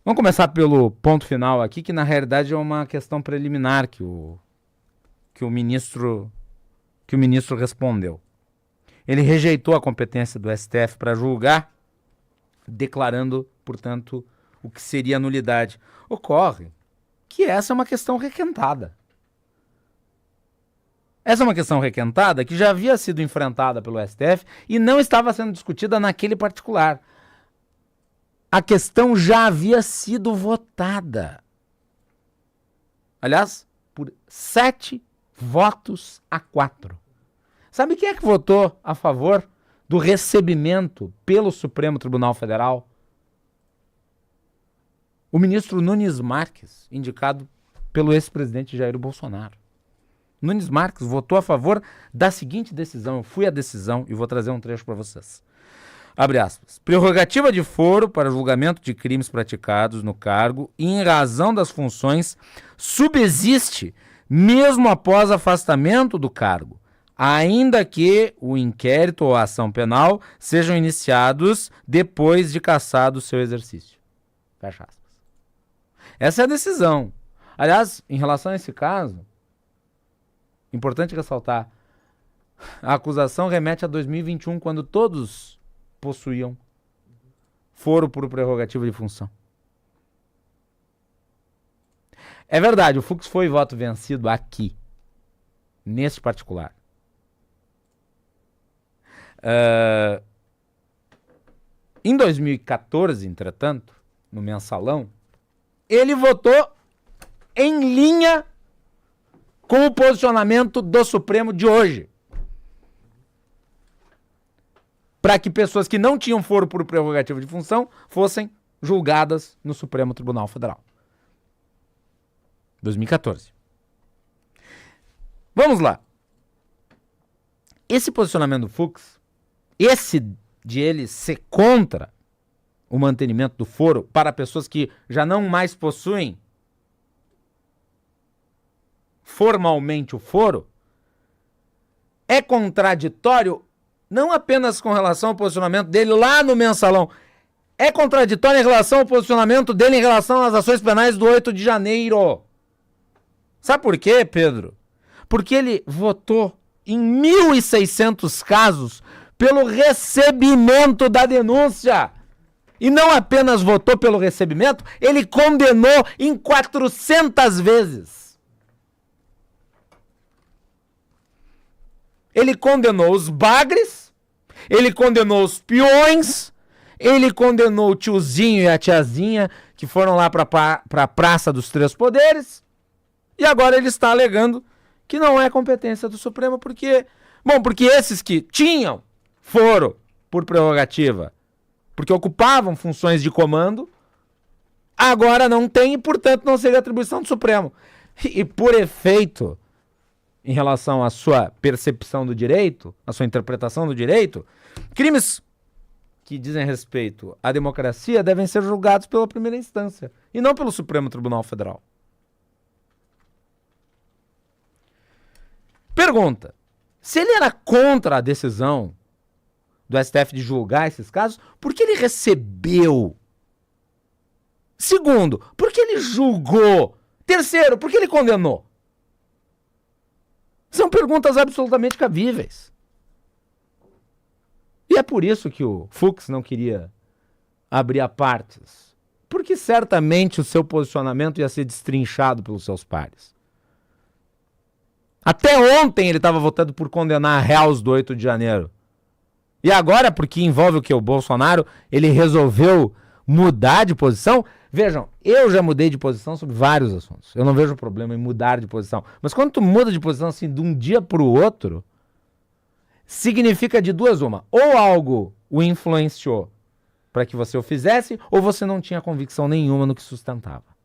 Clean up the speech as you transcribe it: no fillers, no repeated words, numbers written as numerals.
Vamos começar pelo ponto final aqui, que na realidade é uma questão preliminar que o ministro respondeu. Ele rejeitou a competência do STF para julgar, declarando, portanto, o que seria nulidade. Ocorre que essa é uma questão requentada. Essa é uma questão requentada que já havia sido enfrentada pelo STF e não estava sendo discutida naquele particular. A questão já havia sido votada. Aliás, por 7 votos a 4. Sabe quem é que votou a favor do recebimento pelo Supremo Tribunal Federal? O ministro Nunes Marques, indicado pelo ex-presidente Jair Bolsonaro. Nunes Marques votou a favor da seguinte decisão. Eu fui à decisão e vou trazer um trecho para vocês. Abre aspas. Prerrogativa de foro para julgamento de crimes praticados no cargo e em razão das funções subsiste mesmo após afastamento do cargo, ainda que o inquérito ou a ação penal sejam iniciados depois de cassado o seu exercício. Fecha aspas. Essa é a decisão. Aliás, em relação a esse caso, importante ressaltar, a acusação remete a 2021, quando todos possuíam foro por prerrogativa de função. É verdade, o Fux foi voto vencido aqui, nesse particular. Em 2014, entretanto, no mensalão, ele votou em linha com o posicionamento do Supremo de hoje, para que pessoas que não tinham foro por prerrogativa de função fossem julgadas no Supremo Tribunal Federal. 2014. Vamos lá. Esse posicionamento do Fux, esse de ele ser contra o mantenimento do foro para pessoas que já não mais possuem formalmente o foro, é contraditório não apenas com relação ao posicionamento dele lá no mensalão, é contraditório em relação ao posicionamento dele em relação às ações penais do 8 de janeiro. Sabe por quê, Pedro? Porque ele votou em 1.600 casos pelo recebimento da denúncia. E não apenas votou pelo recebimento, ele condenou em 400 vezes. Ele condenou os bagres, ele condenou os peões, ele condenou o tiozinho e a tiazinha que foram lá para a Praça dos Três Poderes, e agora ele está alegando que não é competência do Supremo, porque esses que tinham foro por prerrogativa, porque ocupavam funções de comando, agora não tem e, portanto, não seria atribuição do Supremo. E por efeito, em relação à sua percepção do direito, à sua interpretação do direito, crimes que dizem respeito à democracia devem ser julgados pela primeira instância e não pelo Supremo Tribunal Federal. Pergunta: se ele era contra a decisão do STF de julgar esses casos, por que ele recebeu? Segundo, por que ele julgou? Terceiro, por que ele condenou? São perguntas absolutamente cabíveis. E é por isso que o Fux não queria abrir a partes. Porque certamente o seu posicionamento ia ser destrinchado pelos seus pares. Até ontem ele estava votando por condenar réus do 8 de janeiro. E agora, porque envolve o que? O Bolsonaro, ele resolveu mudar de posição? Vejam, eu já mudei de posição sobre vários assuntos. Eu não vejo problema em mudar de posição. Mas quando tu muda de posição assim de um dia para o outro, significa de duas uma. Ou algo o influenciou para que você o fizesse, ou você não tinha convicção nenhuma no que sustentava.